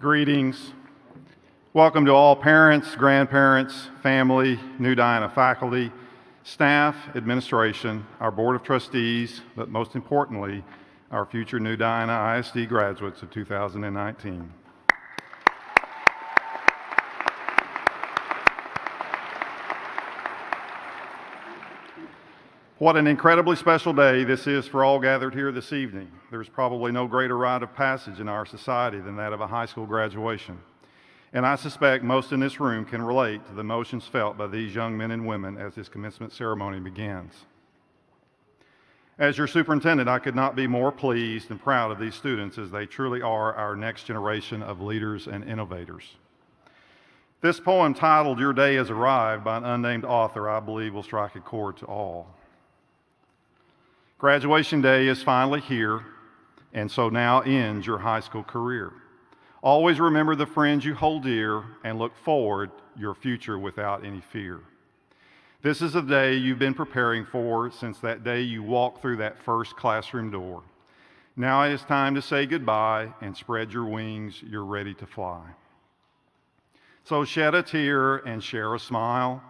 Greetings. Welcome to all parents, grandparents, family, New Diana faculty, staff, administration, our Board of Trustees, but most importantly, our future New Diana ISD graduates of 2019. What an incredibly special day this is for all gathered here this evening. There's probably no greater rite of passage in our society than that of a high school graduation. And I suspect most in this room can relate to the emotions felt by these young men and women as this commencement ceremony begins. As your superintendent, I could not be more pleased and proud of these students, as they truly are our next generation of leaders and innovators. This poem, titled "Your Day Has Arrived" by an unnamed author, I believe will strike a chord to all. Graduation day is finally here, and so now ends your high school career. Always remember the friends you hold dear and look forward your future without any fear. This is a day you've been preparing for since that day you walked through that first classroom door. Now it is time to say goodbye and spread your wings. You're ready to fly. So shed a tear and share a smile,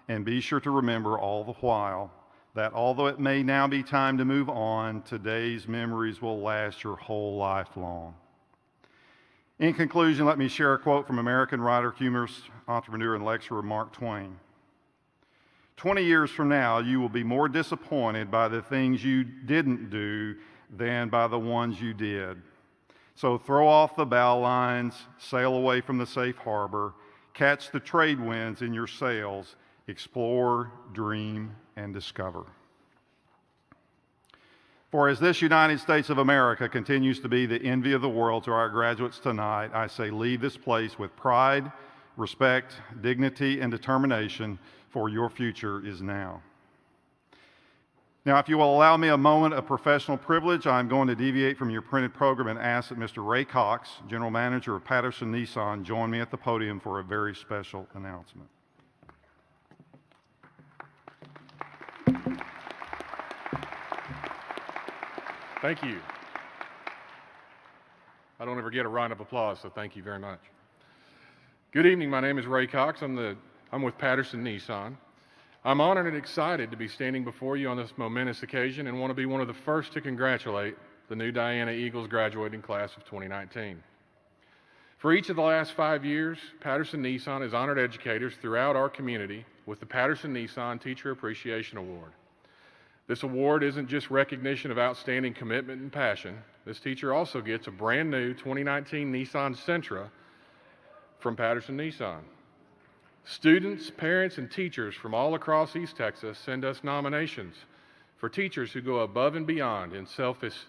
and be sure to remember all the while that although it may now be time to move on, today's memories will last your whole life long. In conclusion, let me share a quote from American writer, humorist, entrepreneur, and lecturer Mark Twain. 20 years from now, you will be more disappointed by the things you didn't do than by the ones you did. So throw off the bow lines, sail away from the safe harbor, catch the trade winds in your sails, explore, dream, and discover. For as this United States of America continues to be the envy of the world to our graduates tonight, I say leave this place with pride, respect, dignity, and determination, for your future is now. Now, if you will allow me a moment of professional privilege, I'm going to deviate from your printed program and ask that Mr. Ray Cox, General Manager of Patterson Nissan, join me at the podium for a very special announcement. Thank you. I don't ever get a round of applause, so thank you very much. Good evening. My name is Ray Cox. I'm with Patterson Nissan. I'm honored and excited to be standing before you on this momentous occasion and want to be one of the first to congratulate the new Diana Eagles graduating class of 2019. For each of the last 5 years, Patterson Nissan has honored educators throughout our community with the Patterson Nissan Teacher Appreciation Award. This award isn't just recognition of outstanding commitment and passion. This teacher also gets a brand new 2019 Nissan Sentra from Patterson Nissan. Students, parents, and teachers from all across East Texas send us nominations for teachers who go above and beyond in selfless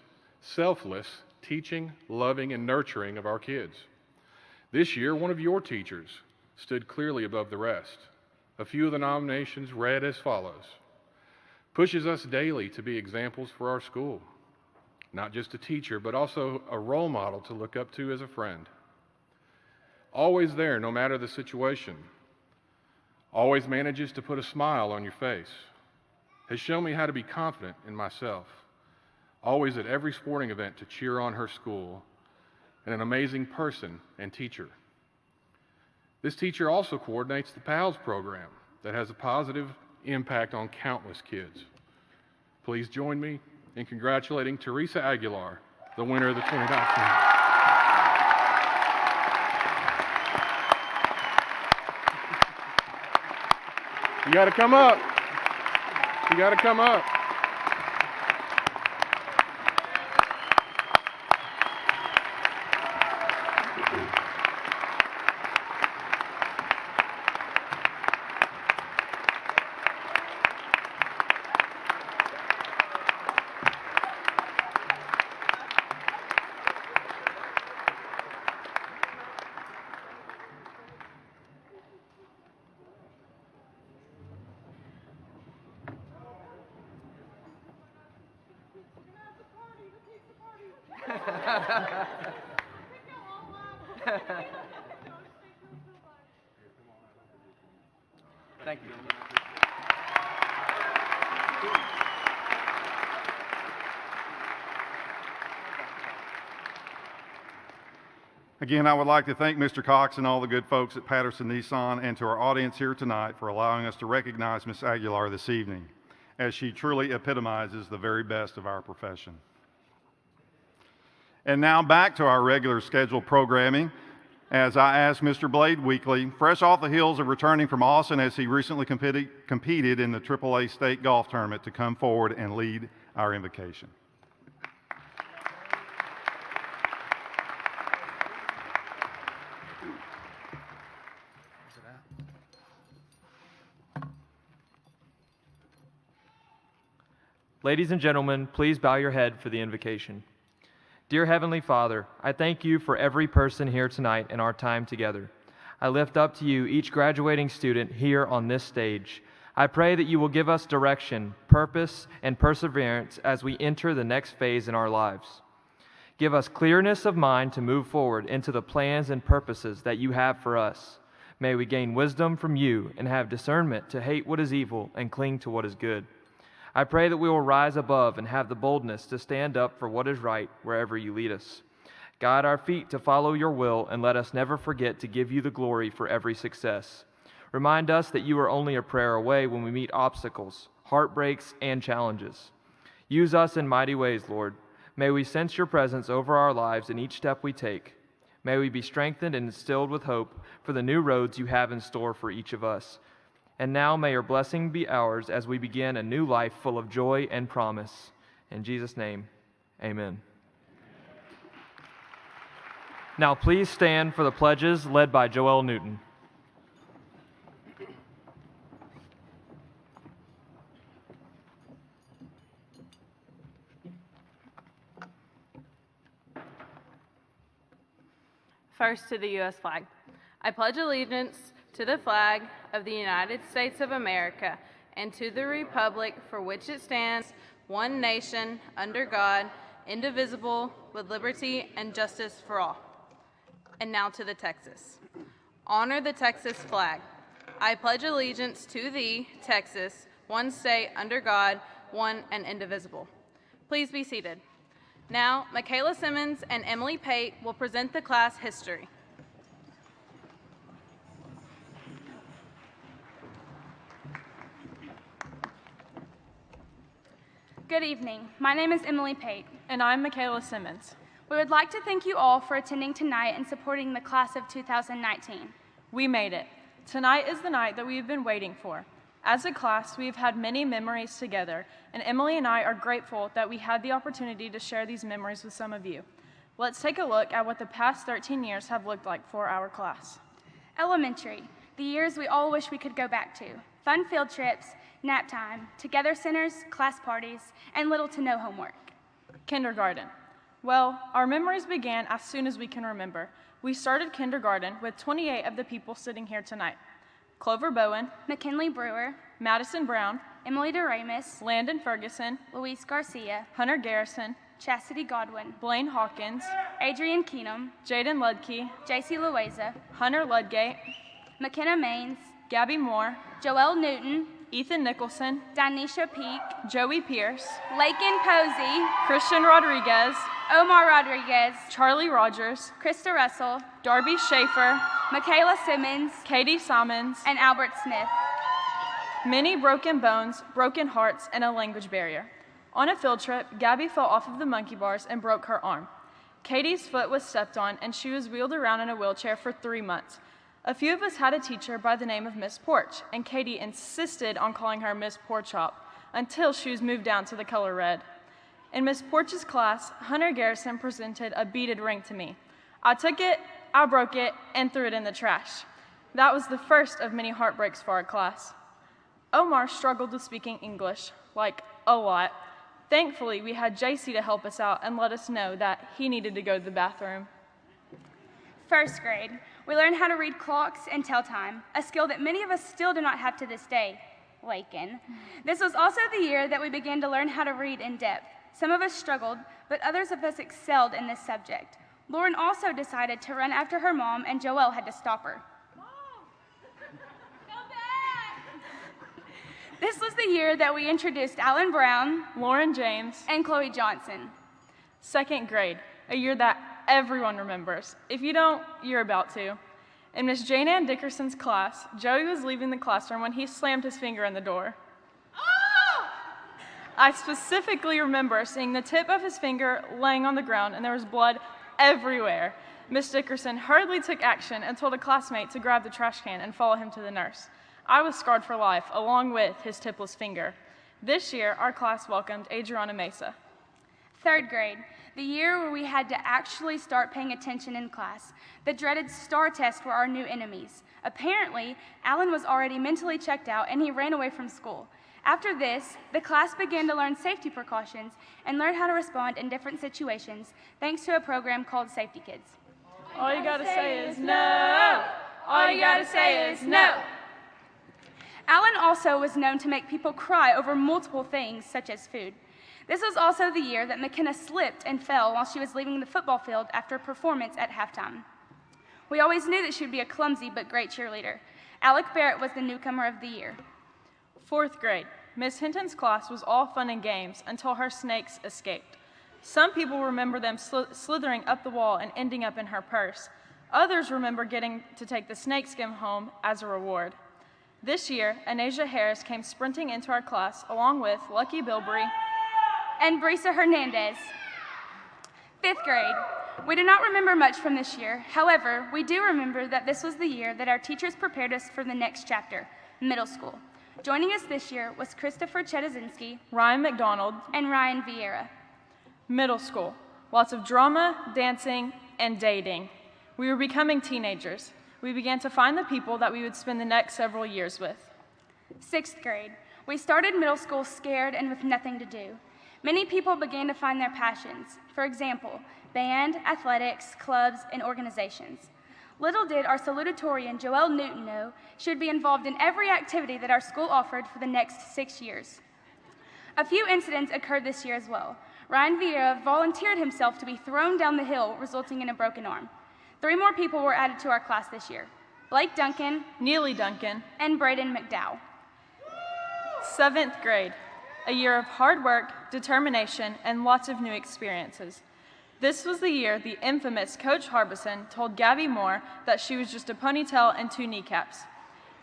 teaching, loving, and nurturing of our kids. This year, one of your teachers stood clearly above the rest. A few of the nominations read as follows: pushes us daily to be examples for our school, not just a teacher, but also a role model to look up to as a friend. Always there, no matter the situation. Always manages to put a smile on your face. Has shown me how to be confident in myself. Always at every sporting event to cheer on her school. And an amazing person and teacher. This teacher also coordinates the PALS program that has a positive impact on countless kids. Please join me in congratulating Teresa Aguilar, the winner of the 2019. You got to come up. You got to come up. Thank you. Again, I would like to thank Mr. Cox and all the good folks at Patterson Nissan and to our audience here tonight for allowing us to recognize Ms. Aguilar this evening, as she truly epitomizes the very best of our profession. And now back to our regular scheduled programming, as I ask Mr. Blade Weekly, fresh off the heels of returning from Austin as he recently competed in the AAA State Golf Tournament, to come forward and lead our invocation. Ladies and gentlemen, please bow your head for the invocation. Dear Heavenly Father, I thank you for every person here tonight in our time together. I lift up to you each graduating student here on this stage. I pray that you will give us direction, purpose, and perseverance as we enter the next phase in our lives. Give us clearness of mind to move forward into the plans and purposes that you have for us. May we gain wisdom from you and have discernment to hate what is evil and cling to what is good. I pray that we will rise above and have the boldness to stand up for what is right wherever you lead us. Guide our feet to follow your will, and let us never forget to give you the glory for every success. Remind us that you are only a prayer away when we meet obstacles, heartbreaks, and challenges. Use us in mighty ways, Lord. May we sense your presence over our lives in each step we take. May we be strengthened and instilled with hope for the new roads you have in store for each of us. And now may your blessing be ours as we begin a new life full of joy and promise. In Jesus' name, amen. Now please stand for the pledges led by Joel Newton. First, to the U.S. flag. I pledge allegiance to the flag of the United States of America and to the republic for which it stands, one nation, under God, indivisible, with liberty and justice for all. And now to the Texas. Honor the Texas flag. I pledge allegiance to thee, Texas, one state, under God, one and indivisible. Please be seated. Now, Michaela Simmons and Emily Pate will present the class history. Good evening. My name is Emily Pate. And I'm Michaela Simmons. We would like to thank you all for attending tonight and supporting the class of 2019. We made it. Tonight is the night that we have been waiting for. As a class, we have had many memories together, and Emily and I are grateful that we had the opportunity to share these memories with some of you. Let's take a look at what the past 13 years have looked like for our class. Elementary, the years we all wish we could go back to. Fun field trips, nap time, together centers, class parties, and little to no homework. Kindergarten. Well, our memories began as soon as we can remember. We started kindergarten with 28 of the people sitting here tonight. Clover Bowen, McKinley Brewer, Madison Brown, Emily DeRamus, Landon Ferguson, Luis Garcia, Hunter Garrison, Chastity Godwin, Blaine Hawkins, Adrian Keenum, Jaden Ludke, JC Loaiza, Hunter Ludgate, McKenna Maines, Gabby Moore, Joelle Newton, Ethan Nicholson, Danisha Peak, Joey Pierce, Lakin Posey, Christian Rodriguez, Omar Rodriguez, Charlie Rogers, Krista Russell, Darby Schaefer, Michaela Simmons, Katie Salmons, and Albert Smith. many broken bones, broken hearts, and a language barrier. On a field trip, Gabby fell off of the monkey bars and broke her arm. Katie's foot was stepped on, and she was wheeled around in a wheelchair for 3 months. A few of us had a teacher by the name of Miss Porch, and Katie insisted on calling her Miss Porchop until she was moved down to the color red. In Miss Porch's class, Hunter Garrison presented a beaded ring to me. I took it, I broke it, and threw it in the trash. That was the first of many heartbreaks for our class. Omar struggled with speaking English, like a lot. Thankfully, we had JC to help us out and let us know that he needed to go to the bathroom. First grade, we learned how to read clocks and tell time, a skill that many of us still do not have to this day. Lakin. This was also the year that we began to learn how to read in depth. Some of us struggled, but others of us excelled in this subject. Lauren also decided to run after her mom, and Joelle had to stop her. Mom! Come back! This was the year that we introduced Alan Brown, Lauren James, and Chloe Johnson. second grade, a year that everyone remembers. If you don't, you're about to. In Miss Jane Ann Dickerson's class, Joey was leaving the classroom when he slammed his finger in the door. I specifically remember seeing the tip of his finger laying on the ground and there was blood everywhere. Miss Dickerson hurriedly took action and told a classmate to grab the trash can and follow him to the nurse. I was scarred for life, along with his tipless finger. This year, our class welcomed Adriana Mesa. Third grade, the year where we had to actually start paying attention in class. The dreaded STAR tests were our new enemies. Apparently, Alan was already mentally checked out and he ran away from school. After this, the class began to learn safety precautions and learn how to respond in different situations thanks to a program called Safety Kids. All you gotta say is no. All you gotta say is no. Alan also was known to make people cry over multiple things, such as food. This was also the year that McKenna slipped and fell while she was leaving the football field after a performance at halftime. We always knew that she would be a clumsy but great cheerleader. Alec Barrett was the newcomer of the year. Fourth grade, Miss Hinton's class was all fun and games until her snakes escaped. Some people remember them slithering up the wall and ending up in her purse. Others remember getting to take the snakeskin home as a reward. This year, Anasia Harris came sprinting into our class along with Lucky Bilbrey and Brisa Hernandez. Fifth grade. We do not remember much from this year. However, we do remember that this was the year that our teachers prepared us for the next chapter, middle school. Joining us this year was Christopher Chedazinski, Ryan McDonald, and Ryan Vieira. Middle school. Lots of drama, dancing, and dating. We were becoming teenagers. We began to find the people that we would spend the next several years with. Sixth grade. We started middle school scared and with nothing to do. Many people began to find their passions. For example, band, athletics, clubs, and organizations. Little did our salutatorian, Joelle Newton, know she would be involved in every activity that our school offered for the next 6 years. A few incidents occurred this year as well. Ryan Vieira volunteered himself to be thrown down the hill, resulting in a broken arm. 3 more people were added to our class this year: Blake Duncan, Neely Duncan, and Braden McDowell. Seventh grade, a year of hard work, determination, and lots of new experiences. This was the year the infamous Coach Harbison told Gabby Moore that she was just a ponytail and 2 kneecaps.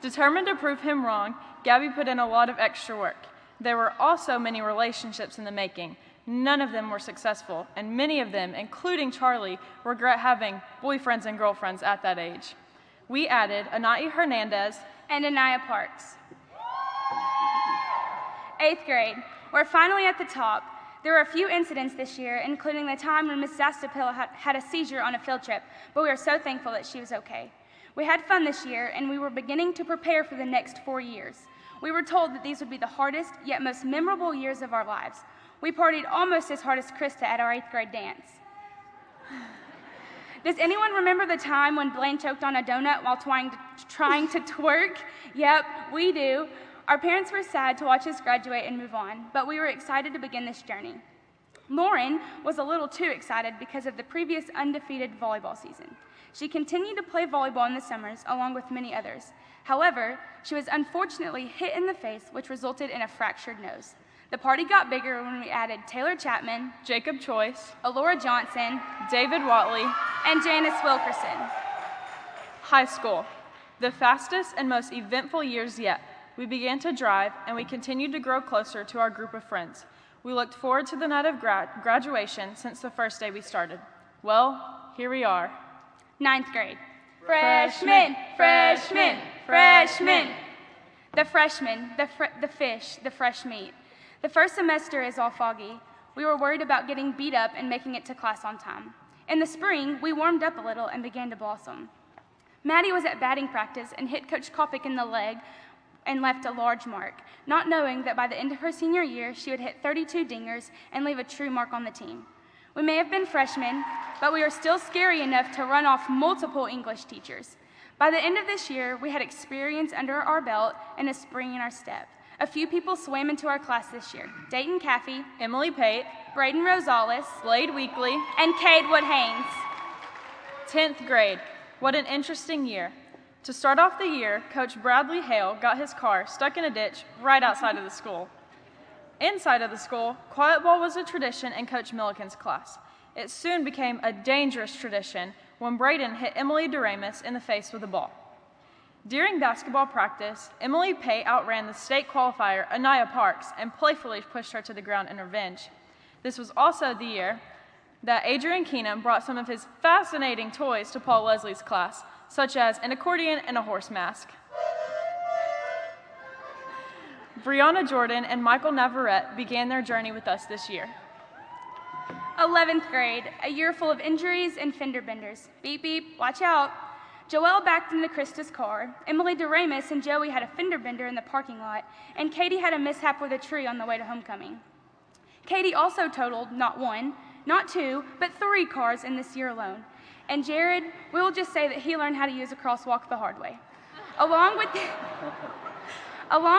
Determined to prove him wrong, Gabby put in a lot of extra work. There were also many relationships in the making. None of them were successful, and many of them, including Charlie, regret having boyfriends and girlfriends at that age. We added Anai Hernandez and Anaya Parks. 8th grade, we're finally at the top. There were a few incidents this year, including the time when Miss Zastapil had a seizure on a field trip, but we are so thankful that she was okay. We had fun this year, and we were beginning to prepare for the next 4 years. We were told that these would be the hardest, yet most memorable years of our lives. We partied almost as hard as Krista at our 8th grade dance. Does anyone remember the time when Blaine choked on a donut while trying to twerk? Yep, we do. Our parents were sad to watch us graduate and move on, but we were excited to begin this journey. Lauren was a little too excited because of the previous undefeated volleyball season. She continued to play volleyball in the summers, along with many others. However, she was unfortunately hit in the face, which resulted in a fractured nose. The party got bigger when we added Taylor Chapman, Jacob Choice, Alora Johnson, David Watley, and Janice Wilkerson. High school, the fastest and most eventful years yet. We began to drive, and we continued to grow closer to our group of friends. We looked forward to the night of graduation since the first day we started. Well, here we are. 9th grade. Freshmen, freshmen, freshmen. The freshmen, the fish, the fresh meat. The first semester is all foggy. We were worried about getting beat up and making it to class on time. In the spring, we warmed up a little and began to blossom. Maddie was at batting practice and hit Coach Kopic in the leg and left a large mark, not knowing that by the end of her senior year, she would hit 32 dingers and leave a true mark on the team. We may have been freshmen, but we were still scary enough to run off multiple English teachers. By the end of this year, we had experience under our belt and a spring in our step. A few people swam into our class this year: Dayton Caffey, Emily Pate, Braden Rosales, Blade Weekly, and Cade Wood-Haynes. 10th grade. What an interesting year. To start off the year, Coach Bradley Hale got his car stuck in a ditch right outside of the school. Inside of the school, quiet ball was a tradition in Coach Milliken's class. It soon became a dangerous tradition when Braden hit Emily DeRamus in the face with a ball. During basketball practice, Emily Pate outran the state qualifier, Anaya Parks, and playfully pushed her to the ground in revenge. This was also the year that Adrian Keenum brought some of his fascinating toys to Paul Leslie's class, such as an accordion and a horse mask. Brianna Jordan and Michael Navarrete began their journey with us this year. 11th grade, a year full of injuries and fender benders. Beep, beep, watch out. Joelle backed into Krista's car. Emily DeRamus and Joey had a fender bender in the parking lot, and Katie had a mishap with a tree on the way to homecoming. Katie also totaled not one, not two, but 3 cars in this year alone. And Jared, we'll just say that he learned how to use a crosswalk the hard way. Along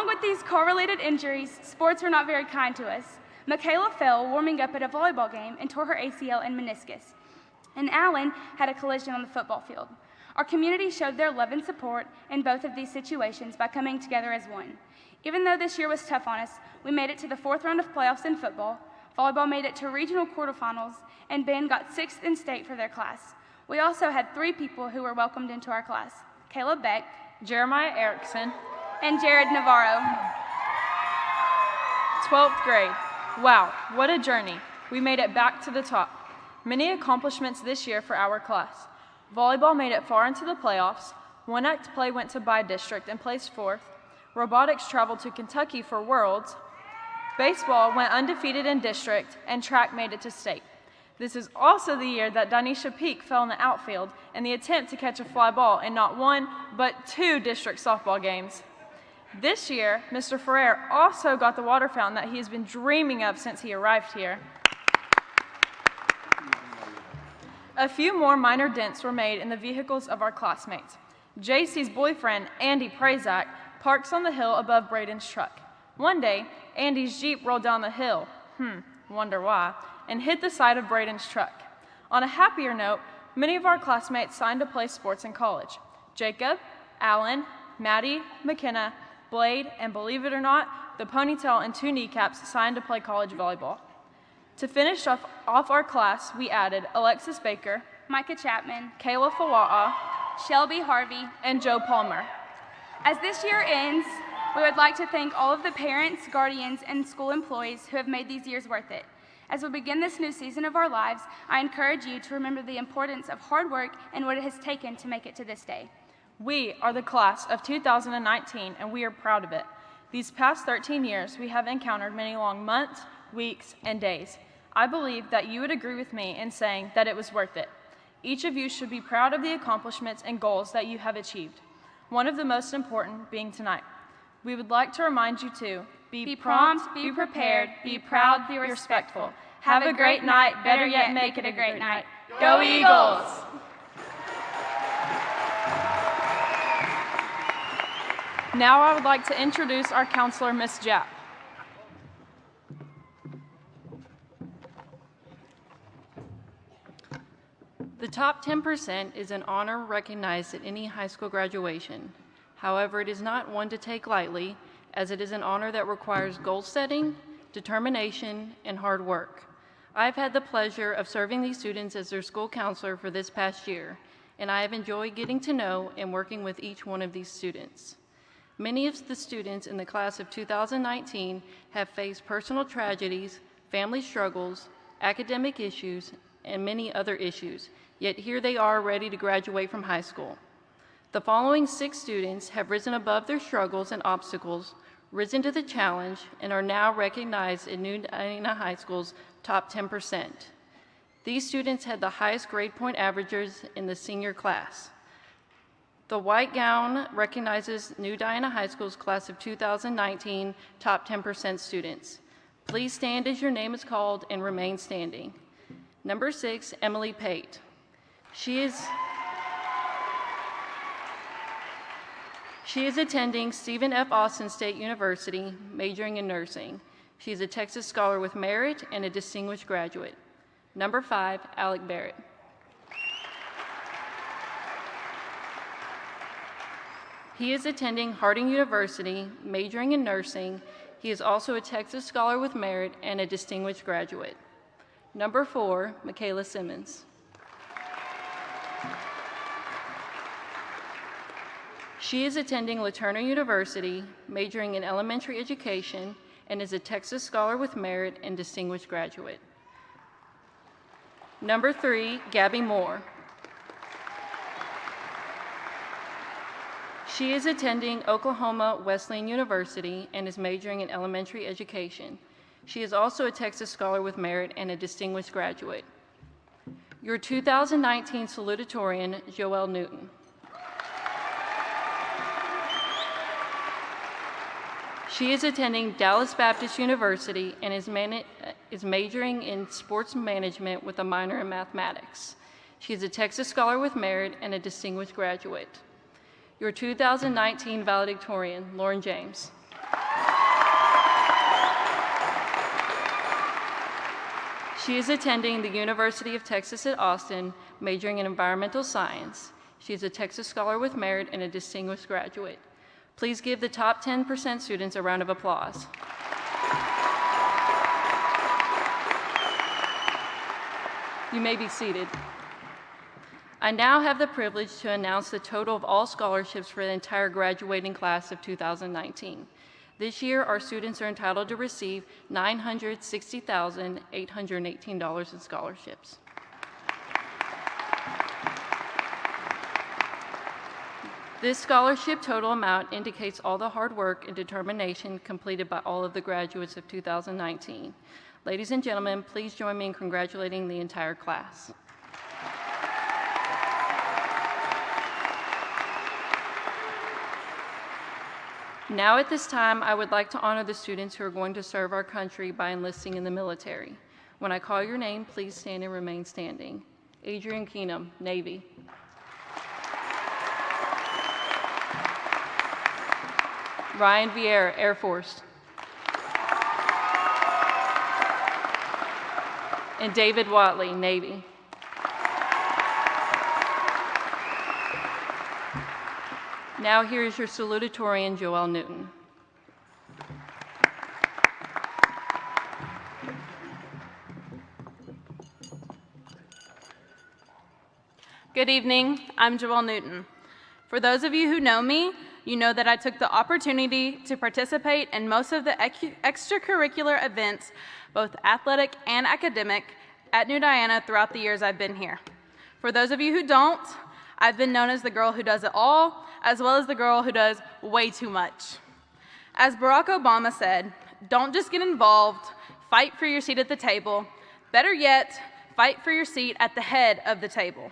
with these car-related injuries, sports were not very kind to us. Michaela fell warming up at a volleyball game and tore her ACL and meniscus. And Alan had a collision on the football field. Our community showed their love and support in both of these situations by coming together as one. Even though this year was tough on us, we made it to the 4th round of playoffs in football, volleyball made it to regional quarterfinals, and band got 6th in state for their class. We also had 3 people who were welcomed into our class: Caleb Beck, Jeremiah Erickson, and Jared Navarro. 12th grade. Wow, what a journey. We made it back to the top. Many accomplishments this year for our class. Volleyball made it far into the playoffs. One act play went to by-district and placed 4th. Robotics traveled to Kentucky for Worlds. Baseball went undefeated in district, and track made it to state. This is also the year that Danisha Peak fell in the outfield in the attempt to catch a fly ball in not 1, but 2 district softball games. This year, Mr. Ferrer also got the water fountain that he has been dreaming of since he arrived here. A few more minor dents were made in the vehicles of our classmates. JC's boyfriend, Andy Prazak, parks on the hill above Braden's truck. One day, Andy's Jeep rolled down the hill, wonder why, and hit the side of Braden's truck. On a happier note, many of our classmates signed to play sports in college. Jacob, Alan, Maddie, McKenna, Blade, and believe it or not, the ponytail and 2 kneecaps signed to play college volleyball. To finish off our class, we added Alexis Baker, Micah Chapman, Kayla Fawa'a, Shelby Harvey, and Joe Palmer. As this year ends, we would like to thank all of the parents, guardians, and school employees who have made these years worth it. As we begin this new season of our lives, I encourage you to remember the importance of hard work and what it has taken to make it to this day. We are the class of 2019, and we are proud of it. These past 13 years, we have encountered many long months, weeks, and days. I believe that you would agree with me in saying that it was worth it. Each of you should be proud of the accomplishments and goals that you have achieved, one of the most important being tonight. We would like to remind you to be prompt, be prepared, be proud, be respectful. Have a great night, better yet, make it a great night. Go Eagles! Now I would like to introduce our counselor, Ms. Japp. The top 10% is an honor recognized at any high school graduation. However, it is not one to take lightly, as it is an honor that requires goal setting, determination, and hard work. I've had the pleasure of serving these students as their school counselor for this past year, and I have enjoyed getting to know and working with each one of these students. Many of the students in the class of 2019 have faced personal tragedies, family struggles, academic issues, and many other issues, yet here they are ready to graduate from high school. The following 6 students have risen above their struggles and obstacles, risen to the challenge, and are now recognized in New Diana High School's top 10%. These students had the highest grade point averages in the senior class. The white gown recognizes New Diana High School's class of 2019 top 10% students. Please stand as your name is called and remain standing. Number 6, Emily Pate. She is attending Stephen F. Austin State University, majoring in nursing. She is a Texas Scholar with Merit and a distinguished graduate. Number 5, Alec Barrett. He is attending Harding University, majoring in nursing. He is also a Texas Scholar with Merit and a distinguished graduate. Number 4, Michaela Simmons. She is attending LaTurner University, majoring in elementary education, and is a Texas Scholar with Merit and Distinguished Graduate. Number 3, Gabby Moore. She is attending Oklahoma Wesleyan University and is majoring in elementary education. She is also a Texas Scholar with Merit and a Distinguished Graduate. Your 2019 salutatorian, Joelle Newton. She is attending Dallas Baptist University and is majoring in sports management with a minor in mathematics. She is a Texas Scholar with Merit and a Distinguished Graduate. Your 2019 valedictorian, Lauren James. She is attending the University of Texas at Austin, majoring in environmental science. She is a Texas Scholar with Merit and a Distinguished Graduate. Please give the top 10% students a round of applause. You may be seated. I now have the privilege to announce the total of all scholarships for the entire graduating class of 2019. This year, our students are entitled to receive $960,818 in scholarships. This scholarship total amount indicates all the hard work and determination completed by all of the graduates of 2019. Ladies and gentlemen, please join me in congratulating the entire class. Now at this time, I would like to honor the students who are going to serve our country by enlisting in the military. When I call your name, please stand and remain standing. Adrian Keenum, Navy. Ryan Vieira, Air Force. And David Watley, Navy. Now here is your salutatorian, Joelle Newton. Good evening, I'm Joelle Newton. For those of you who know me, you know that I took the opportunity to participate in most of the extracurricular events, both athletic and academic, at New Diana throughout the years I've been here. For those of you who don't, I've been known as the girl who does it all, as well as the girl who does way too much. As Barack Obama said, don't just get involved, fight for your seat at the table. Better yet, fight for your seat at the head of the table.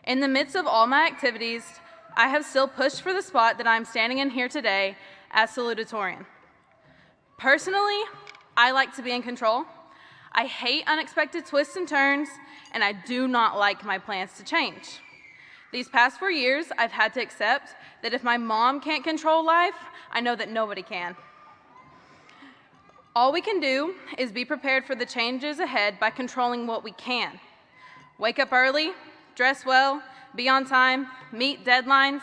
In the midst of all my activities, I have still pushed for the spot that I'm standing in here today as salutatorian. Personally, I like to be in control. I hate unexpected twists and turns, and I do not like my plans to change. These past 4 years, I've had to accept that if my mom can't control life, I know that nobody can. All we can do is be prepared for the changes ahead by controlling what we can. Wake up early, dress well, be on time, meet deadlines.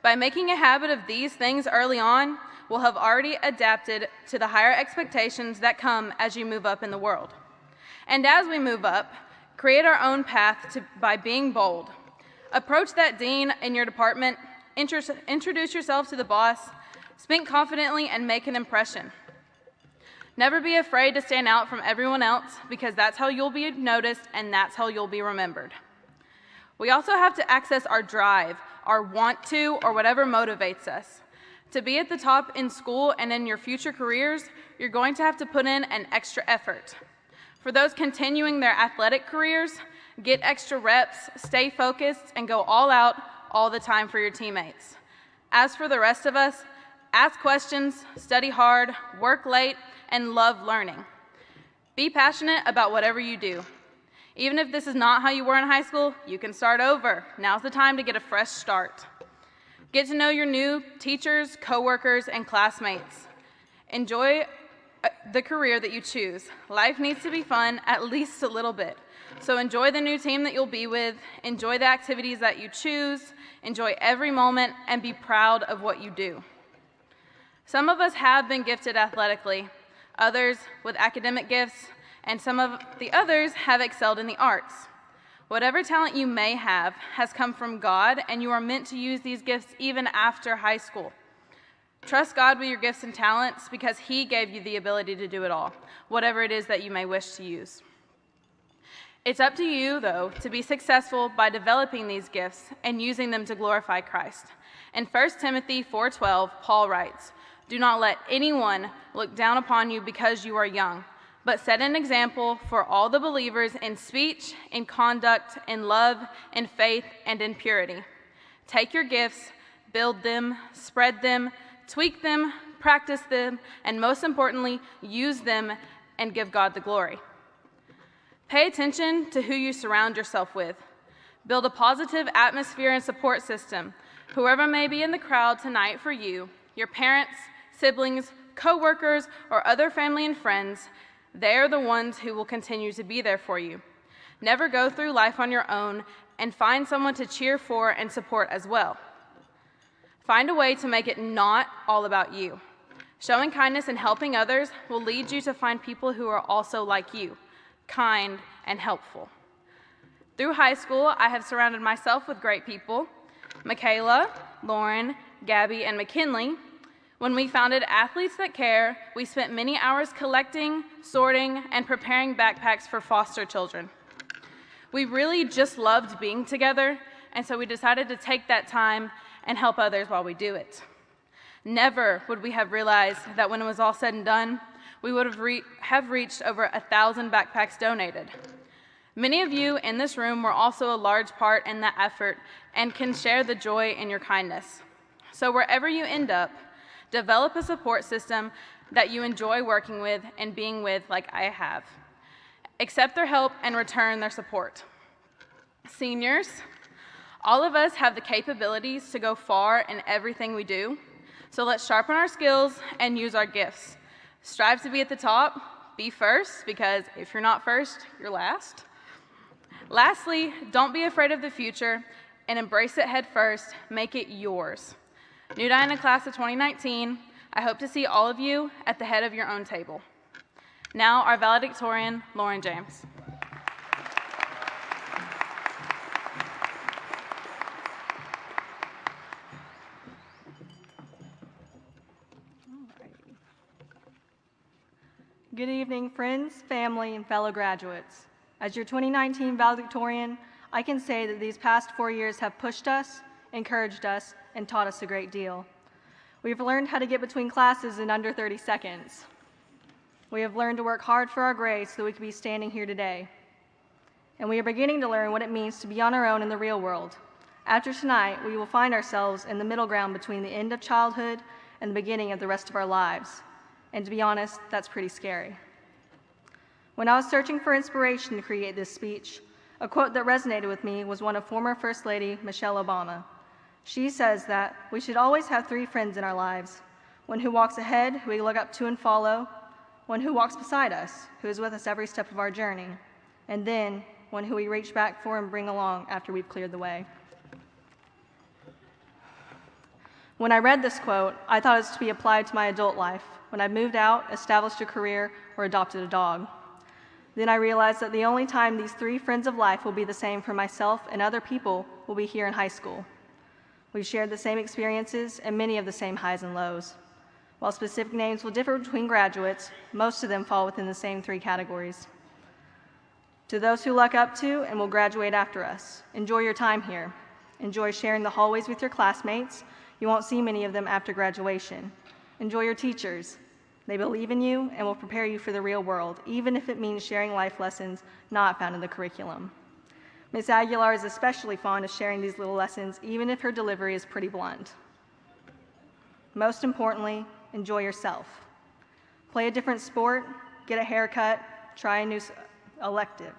By making a habit of these things early on, we'll have already adapted to the higher expectations that come as you move up in the world. And as we move up, create our own path by being bold. Approach that dean in your department, introduce yourself to the boss, speak confidently, and make an impression. Never be afraid to stand out from everyone else, because that's how you'll be noticed and that's how you'll be remembered. We also have to access our drive, our want to, or whatever motivates us. To be at the top in school and in your future careers, you're going to have to put in an extra effort. For those continuing their athletic careers, get extra reps, stay focused, and go all out all the time for your teammates. As for the rest of us, ask questions, study hard, work late, and love learning. Be passionate about whatever you do. Even if this is not how you were in high school, you can start over. Now's the time to get a fresh start. Get to know your new teachers, coworkers, and classmates. Enjoy the career that you choose. Life needs to be fun at least a little bit. So enjoy the new team that you'll be with, enjoy the activities that you choose, enjoy every moment, and be proud of what you do. Some of us have been gifted athletically, others with academic gifts, and some of the others have excelled in the arts. Whatever talent you may have has come from God, and you are meant to use these gifts even after high school. Trust God with your gifts and talents because He gave you the ability to do it all, whatever it is that you may wish to use. It's up to you, though, to be successful by developing these gifts and using them to glorify Christ. In 1 Timothy 4:12, Paul writes, "Do not let anyone look down upon you because you are young, but set an example for all the believers in speech, in conduct, in love, in faith, and in purity. Take your gifts, build them, spread them, tweak them, practice them, and most importantly, use them and give God the glory." Pay attention to who you surround yourself with. Build a positive atmosphere and support system. Whoever may be in the crowd tonight for you, your parents, siblings, co-workers, or other family and friends, they are the ones who will continue to be there for you. Never go through life on your own, and find someone to cheer for and support as well. Find a way to make it not all about you. Showing kindness and helping others will lead you to find people who are also like you, kind and helpful. Through high school, I have surrounded myself with great people. Michaela, Lauren, Gabby, and McKinley. When we founded Athletes That Care, we spent many hours collecting, sorting, and preparing backpacks for foster children. We really just loved being together, and so we decided to take that time and help others while we do it. Never would we have realized that when it was all said and done, we would have reached over 1,000 backpacks donated. Many of you in this room were also a large part in that effort and can share the joy in your kindness. So wherever you end up, develop a support system that you enjoy working with and being with like I have. Accept their help and return their support. Seniors, all of us have the capabilities to go far in everything we do, so let's sharpen our skills and use our gifts. Strive to be at the top, be first, because if you're not first, you're last. Lastly, don't be afraid of the future and embrace it head first, make it yours. New Diana class of 2019, I hope to see all of you at the head of your own table. Now, our valedictorian, Lauren James. Good evening, friends, family, and fellow graduates. As your 2019 valedictorian, I can say that these past 4 years have pushed us, encouraged us, and taught us a great deal. We've learned how to get between classes in under 30 seconds. We have learned to work hard for our grades so we can be standing here today. And we are beginning to learn what it means to be on our own in the real world. After tonight, we will find ourselves in the middle ground between the end of childhood and the beginning of the rest of our lives. And to be honest, that's pretty scary. When I was searching for inspiration to create this speech, a quote that resonated with me was one of former First Lady Michelle Obama. She says that we should always have 3 friends in our lives: one who walks ahead, who we look up to and follow, one who walks beside us, who is with us every step of our journey, and then one who we reach back for and bring along after we've cleared the way. When I read this quote, I thought it was to be applied to my adult life, when I moved out, established a career, or adopted a dog. Then I realized that the only time these 3 friends of life will be the same for myself and other people will be here in high school. We've shared the same experiences and many of the same highs and lows. While specific names will differ between graduates, most of them fall within the same 3 categories. To those who look up to and will graduate after us, enjoy your time here. Enjoy sharing the hallways with your classmates. You won't see many of them after graduation. Enjoy your teachers. They believe in you and will prepare you for the real world, even if it means sharing life lessons not found in the curriculum. Ms. Aguilar is especially fond of sharing these little lessons, even if her delivery is pretty blunt. Most importantly, enjoy yourself. Play a different sport, get a haircut, try a new elective.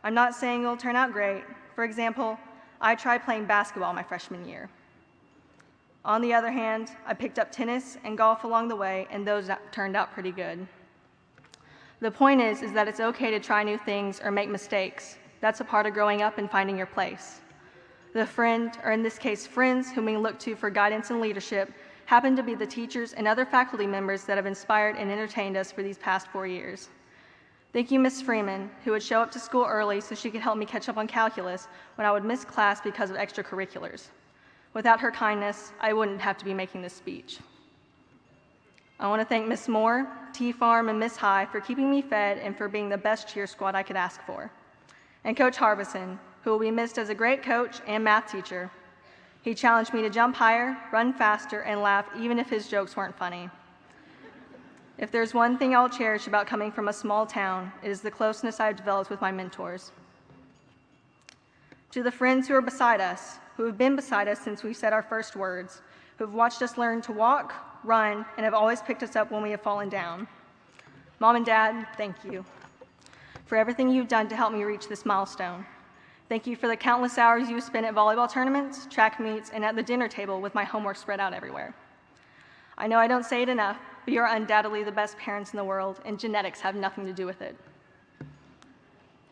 I'm not saying it'll turn out great. For example, I tried playing basketball my freshman year. On the other hand, I picked up tennis and golf along the way, and those turned out pretty good. The point is that it's okay to try new things or make mistakes. That's a part of growing up and finding your place. The friend, or in this case friends, whom we look to for guidance and leadership happen to be the teachers and other faculty members that have inspired and entertained us for these past 4 years. Thank you, Miss Freeman, who would show up to school early so she could help me catch up on calculus when I would miss class because of extracurriculars. Without her kindness, I wouldn't have to be making this speech. I want to thank Miss Moore, T Farm, and Miss High for keeping me fed and for being the best cheer squad I could ask for. And Coach Harbison, who will be missed as a great coach and math teacher. He challenged me to jump higher, run faster, and laugh even if his jokes weren't funny. If there's one thing I'll cherish about coming from a small town, it is the closeness I've developed with my mentors. To the friends who are beside us, who have been beside us since we said our first words, who have watched us learn to walk, run, and have always picked us up when we have fallen down. Mom and Dad, thank you for everything you've done to help me reach this milestone. Thank you for the countless hours you spent at volleyball tournaments, track meets, and at the dinner table with my homework spread out everywhere. I know I don't say it enough, but you're undoubtedly the best parents in the world, and genetics have nothing to do with it.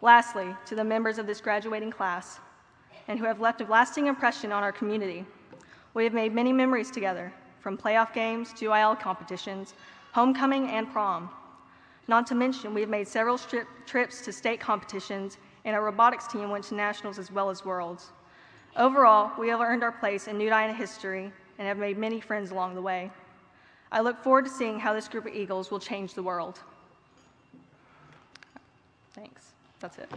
Lastly, to the members of this graduating class, and who have left a lasting impression on our community, we have made many memories together, from playoff games to IL competitions, homecoming, and prom. Not to mention, we have made several trips to state competitions, and our robotics team went to nationals as well as worlds. Overall, we have earned our place in New Diana history and have made many friends along the way. I look forward to seeing how this group of Eagles will change the world. Thanks. That's it.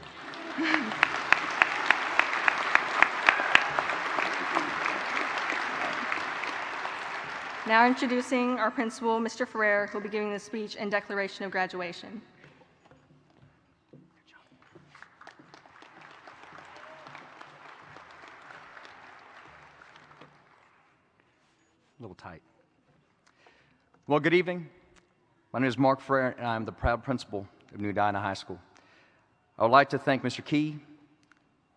Now introducing our principal, Mr. Ferrer, who will be giving the speech and declaration of graduation. A little tight. Well, good evening. My name is Mark Ferrer, and I'm the proud principal of New Diana High School. I would like to thank Mr. Key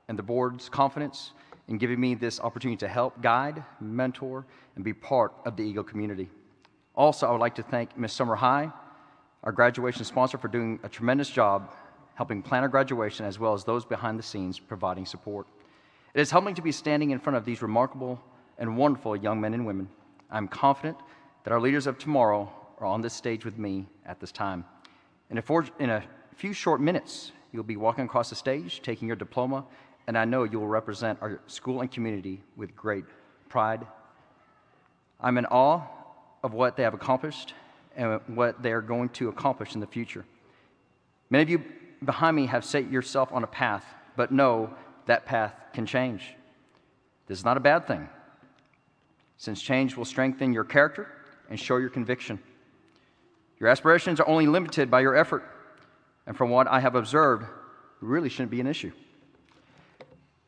and the board's confidence in giving me this opportunity to help guide, mentor, and be part of the Eagle community. Also, I would like to thank Ms. Summer High, our graduation sponsor, for doing a tremendous job helping plan our graduation, as well as those behind the scenes providing support. It is humbling to be standing in front of these remarkable and wonderful young men and women. I'm confident that our leaders of tomorrow are on this stage with me at this time. In a few short minutes, you'll be walking across the stage, taking your diploma, and I know you will represent our school and community with great pride. I'm in awe of what they have accomplished and what they are going to accomplish in the future. Many of you behind me have set yourself on a path, but know that path can change. This is not a bad thing, since change will strengthen your character and show your conviction. Your aspirations are only limited by your effort, and from what I have observed, it really shouldn't be an issue.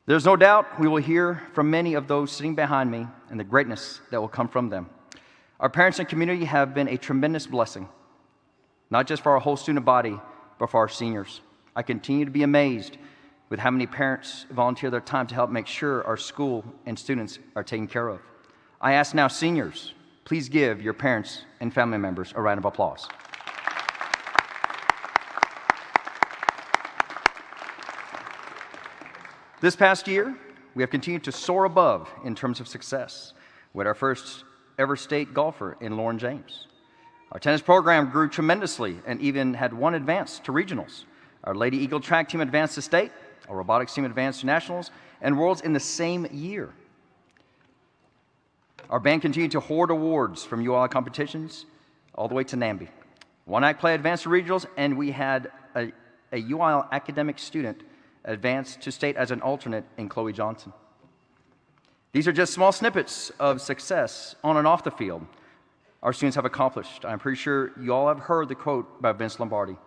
There's no doubt we will hear from many of those sitting behind me and the greatness that will come from them. Our parents and community have been a tremendous blessing, not just for our whole student body, but for our seniors. I continue to be amazed with how many parents volunteer their time to help make sure our school and students are taken care of. I ask now, seniors, please give your parents and family members a round of applause. This past year, we have continued to soar above in terms of success with our first ever state golfer in Lauren James. Our tennis program grew tremendously and even had one advance to regionals. Our Lady Eagle track team advanced to state, our robotics team advanced to nationals and worlds in the same year. Our band continued to hoard awards from UIL competitions all the way to NAMBY. One act play advanced to regionals, and we had a UIL academic student advanced to state as an alternate in Chloe Johnson. These are just small snippets of success on and off the field our students have accomplished. I'm pretty sure you all have heard the quote by Vince Lombardi.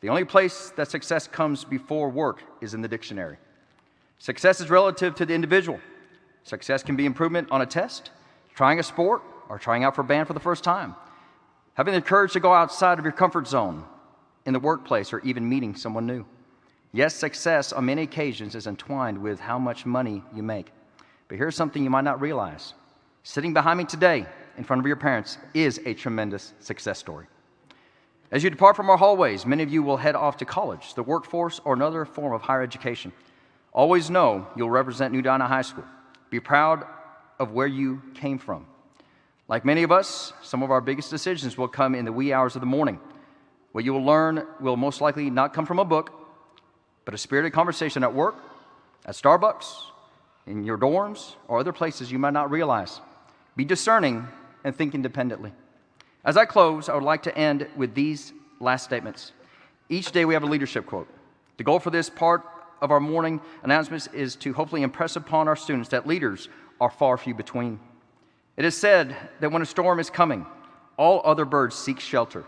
The only place that success comes before work is in the dictionary. Success is relative to the individual. Success can be improvement on a test, trying a sport, or trying out for band for the first time. Having the courage to go outside of your comfort zone in the workplace or even meeting someone new. Yes, success on many occasions is entwined with how much money you make. But here's something you might not realize. Sitting behind me today in front of your parents is a tremendous success story. As you depart from our hallways, many of you will head off to college, the workforce, or another form of higher education. Always know you'll represent New Diana High School. Be proud of where you came from. Like many of us, some of our biggest decisions will come in the wee hours of the morning. What you will learn will most likely not come from a book, but a spirited conversation at work, at Starbucks, in your dorms, or other places you might not realize. Be discerning and think independently. As I close, I would like to end with these last statements. Each day we have a leadership quote. The goal for this part of our morning announcements is to hopefully impress upon our students that leaders are far few between. It is said that when a storm is coming, all other birds seek shelter,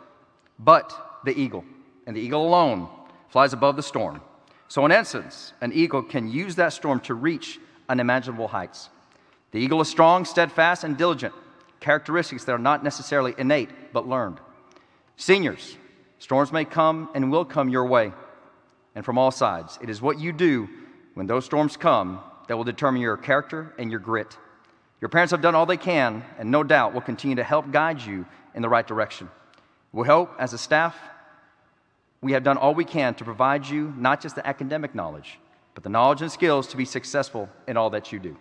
but the eagle, and the eagle alone, flies above the storm. So in essence, an eagle can use that storm to reach unimaginable heights. The eagle is strong, steadfast, and diligent, characteristics that are not necessarily innate, but learned. Seniors, storms may come and will come your way, and from all sides. It is what you do when those storms come that will determine your character and your grit. Your parents have done all they can, and no doubt will continue to help guide you in the right direction. We hope, as a staff, we have done all we can to provide you not just the academic knowledge, but the knowledge and skills to be successful in all that you do.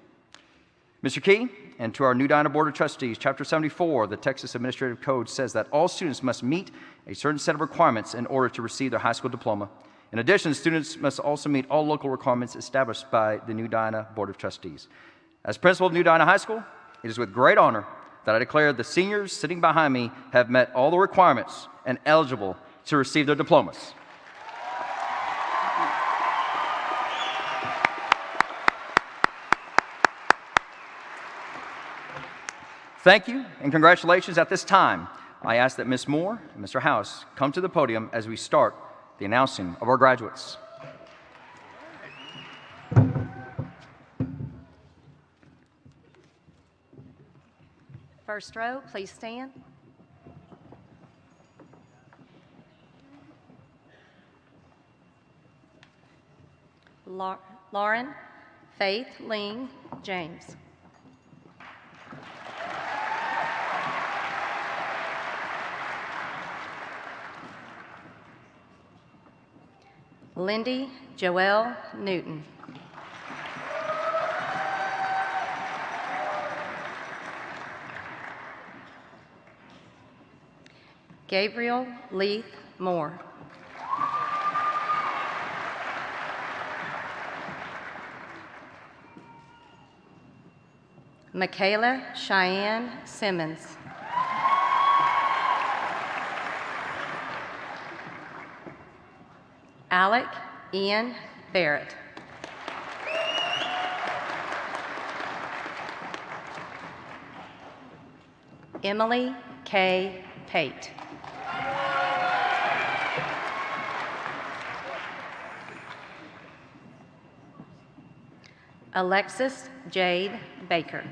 Mr. Key, and to our New Diana Board of Trustees, Chapter 74 of the Texas Administrative Code says that all students must meet a certain set of requirements in order to receive their high school diploma. In addition, students must also meet all local requirements established by the New Diana Board of Trustees. As principal of New Diana High School, it is with great honor that I declare the seniors sitting behind me have met all the requirements and eligible to receive their diplomas. Thank you and congratulations. At this time, I ask that Ms. Moore and Mr. House come to the podium as we start the announcing of our graduates. First row, please stand. Lauren Faith Ling James. Lindy Joelle Newton. Gabriel Leith Moore. Michaela Cheyenne Simmons. Alec Ian Barrett. Emily K. Pate. Alexis Jade Baker.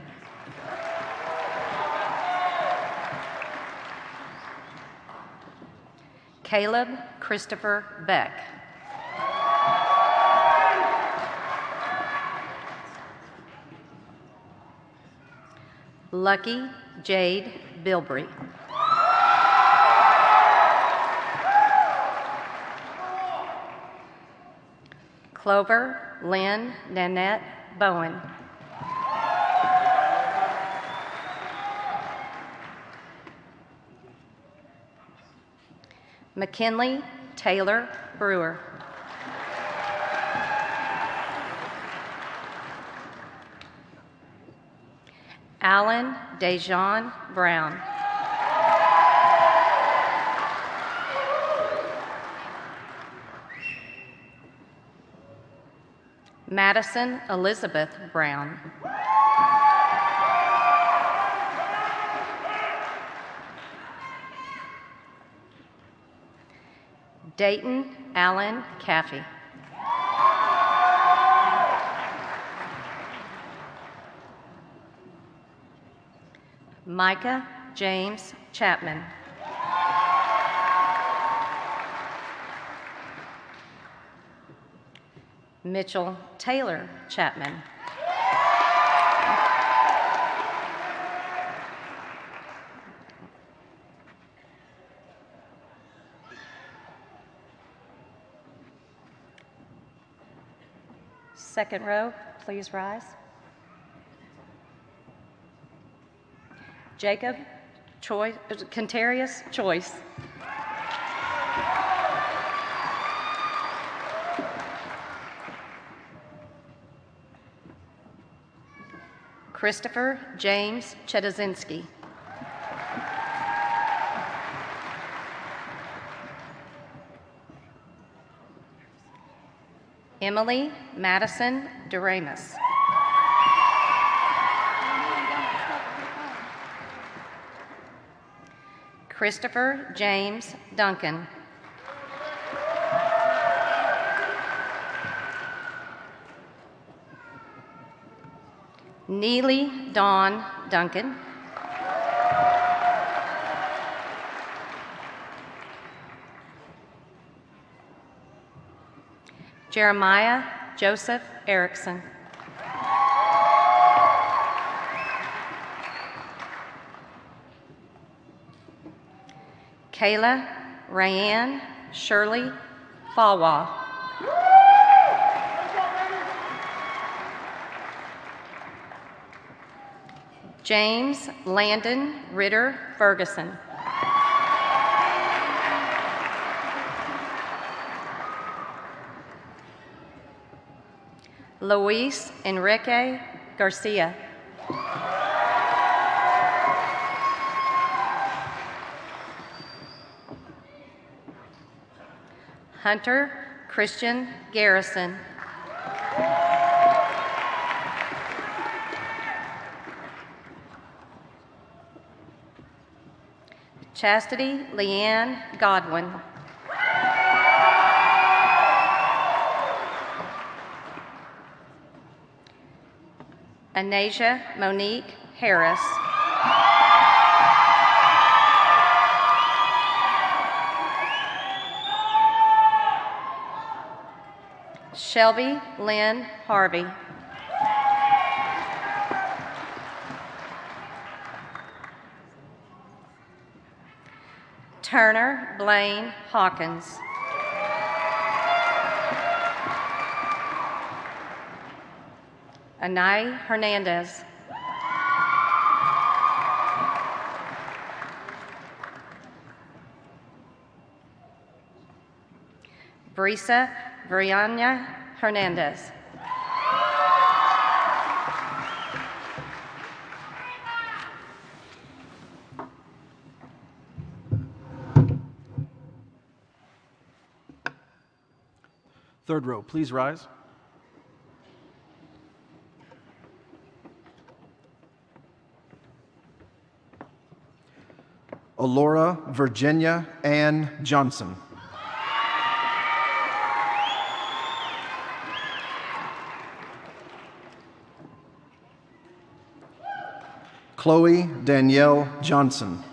Caleb Christopher Beck. Lucky Jade Bilbrey. Clover Lynn Nanette Bowen. McKinley Taylor Brewer. Alan Dejon Brown. Madison Elizabeth Brown. Dayton Allen Caffey. Micah James Chapman. Mitchell Taylor Chapman. Second row, please rise. Jacob Contarius Choice. Christopher James Chedozinski. Emily Madison Doremus. Christopher James Duncan. Neely Dawn Duncan. Jeremiah Joseph Erickson. Kayla Rayanne Shirley Falwa. James Landon Ritter Ferguson. Luis Enrique Garcia. Hunter Christian Garrison. Chastity Leanne Godwin. Anasia Monique Harris. Shelby Lynn Harvey. Turner Blaine Hawkins. Anai Hernandez. Brisa Brianna Hernandez. Third row, please rise. Alora Virginia Ann Johnson. Chloe Danielle Johnson.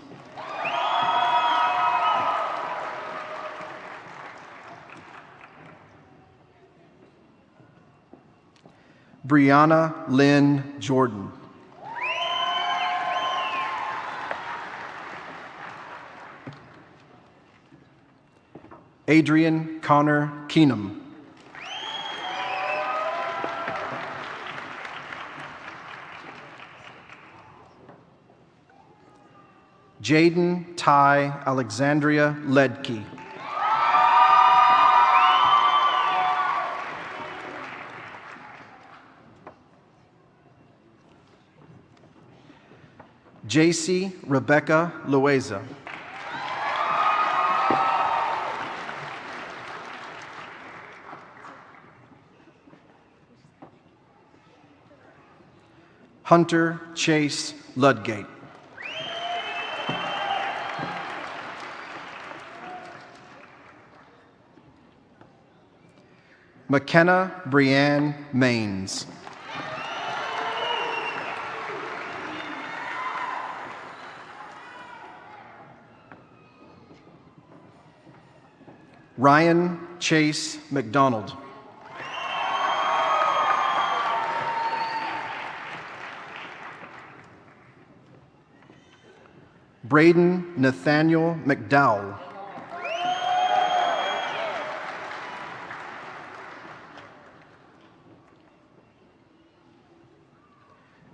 Brianna Lynn Jordan. Adrian Connor Keenum. Jaden Ty Alexandria Ledke. JC Rebecca Loaiza. Hunter Chase Ludgate. McKenna Brianne Maines. Ryan Chase McDonald. Braden Nathaniel McDowell.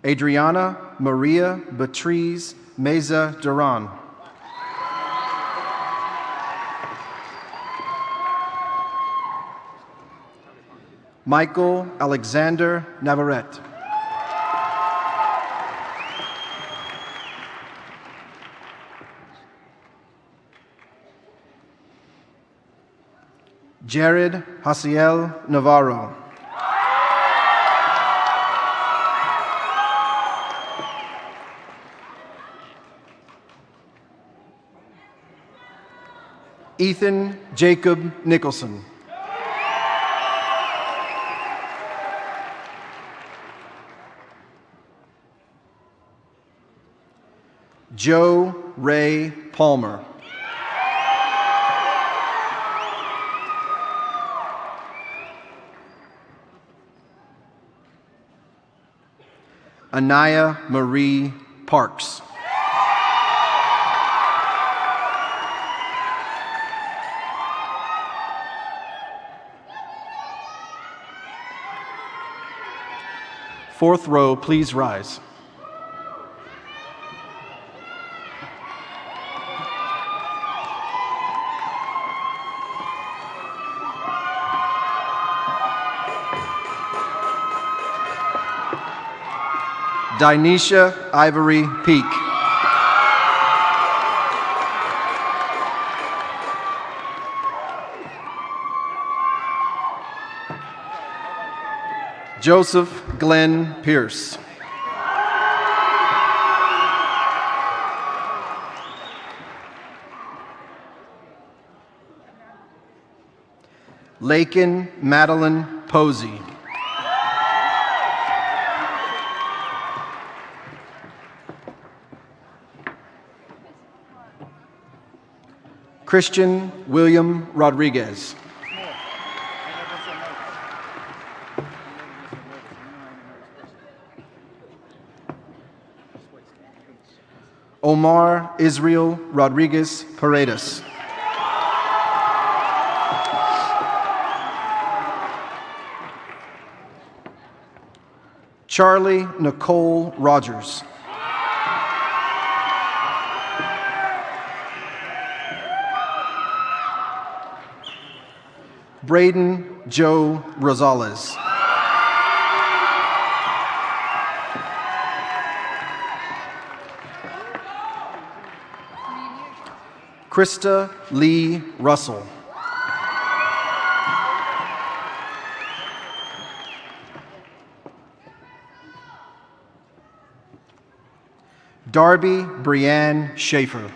Adriana Maria Beatriz Meza Duran. Michael Alexander Navarrete. Jared Hasiel Navarro. Ethan Jacob Nicholson. Joe Ray Palmer. Anaya Marie Parks. Fourth row, please rise. Dinesha Ivory Peak. Joseph Glenn Pierce. Lakin Madeline Posey. Christian William Rodriguez. Omar Israel Rodriguez Paredes. Charlie Nicole Rogers. Braden Joe Rosales. Krista Lee Russell. Darby Brianne Schaefer.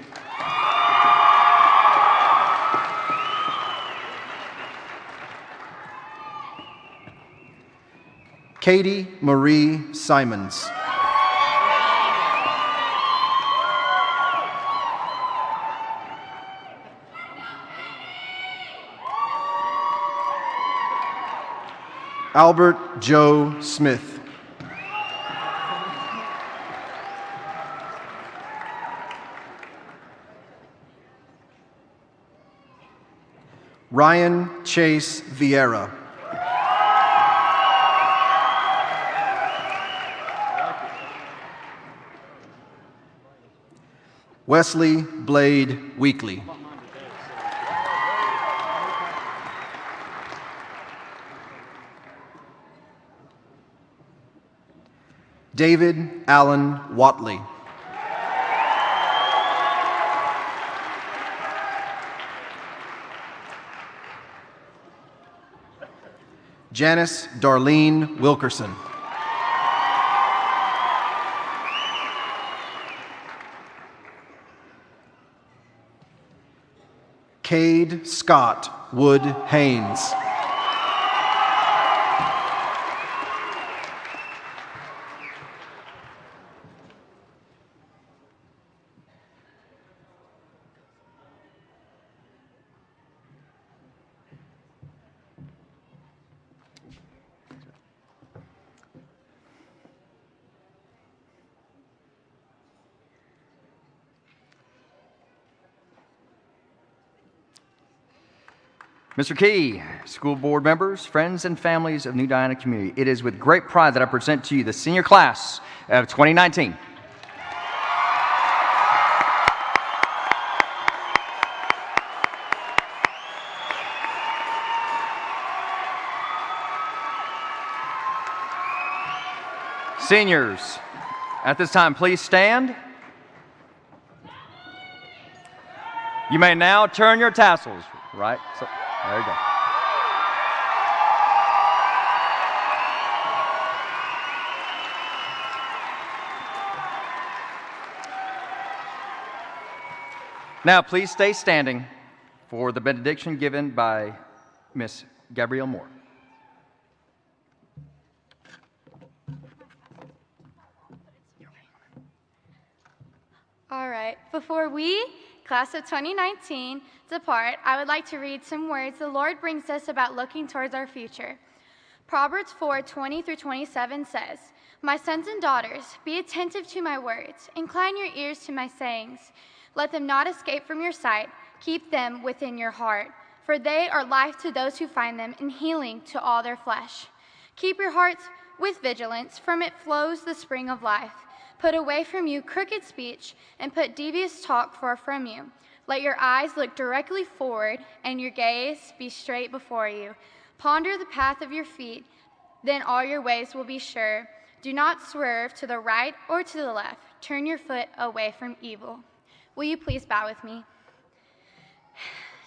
Katie Marie Simons. Albert Joe Smith. Ryan Chase Vieira. Wesley Blade Weekly. David Allen Watley. Janice Darlene Wilkerson. Cade Scott Wood Haynes. Mr. Key, school board members, friends, and families of New Diana community, it is with great pride that I present to you the senior class of 2019. Seniors, at this time, please stand. You may now turn your tassels, right? So, there you go. Now, please stay standing for the benediction given by Miss Gabrielle Moore. All right, before we, class of 2019, depart, I would like to read some words the Lord brings us about looking towards our future. Proverbs 4:20 through 27 says, "My sons and daughters, be attentive to my words. Incline your ears to my sayings. Let them not escape from your sight. Keep them within your heart, for they are life to those who find them and healing to all their flesh. Keep your hearts with vigilance, from it flows the spring of life. Put away from you crooked speech and put devious talk far from you. Let your eyes look directly forward and your gaze be straight before you. Ponder the path of your feet, then all your ways will be sure. Do not swerve to the right or to the left. Turn your foot away from evil." Will you please bow with me?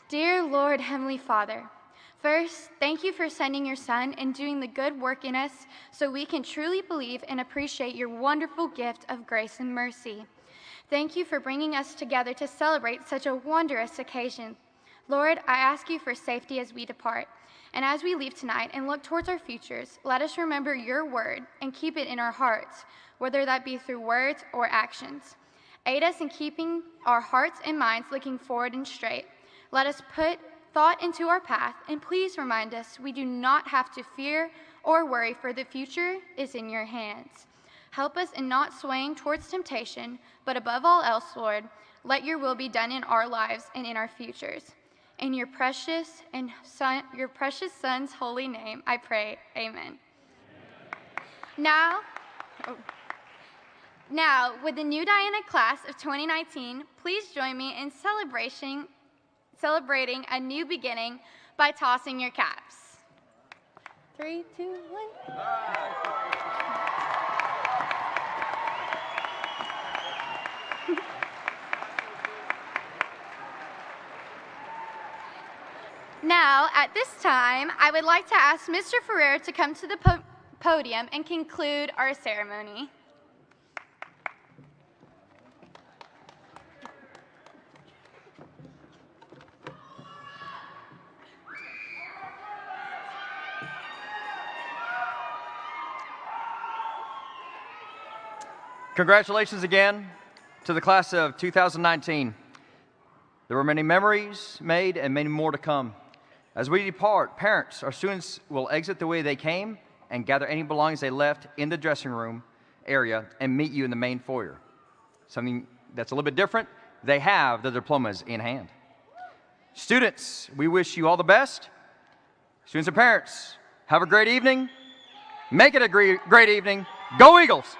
Dear Lord, Heavenly Father, first, thank you for sending your Son and doing the good work in us so we can truly believe and appreciate your wonderful gift of grace and mercy. Thank you for bringing us together to celebrate such a wondrous occasion. Lord, I ask you for safety as we depart. And as we leave tonight and look towards our futures, let us remember your word and keep it in our hearts, whether that be through words or actions. Aid us in keeping our hearts and minds looking forward and straight. Let us put thought into our path, and please remind us we do not have to fear or worry, for the future is in your hands. Help us in not swaying towards temptation, but above all else, Lord, let your will be done in our lives and in our futures. In your precious Son's holy name, I pray, amen. Now, with the new Diana class of 2019, please join me in celebrating a new beginning by tossing your caps. 3, 2, 1. Now, at this time, I would like to ask Mr. Ferrer to come to the podium and conclude our ceremony. Congratulations again to the class of 2019. There were many memories made and many more to come. As we depart, parents, our students will exit the way they came and gather any belongings they left in the dressing room area and meet you in the main foyer. Something that's a little bit different, they have their diplomas in hand. Students, we wish you all the best. Students and parents, have a great evening. Make it a great evening. Go Eagles!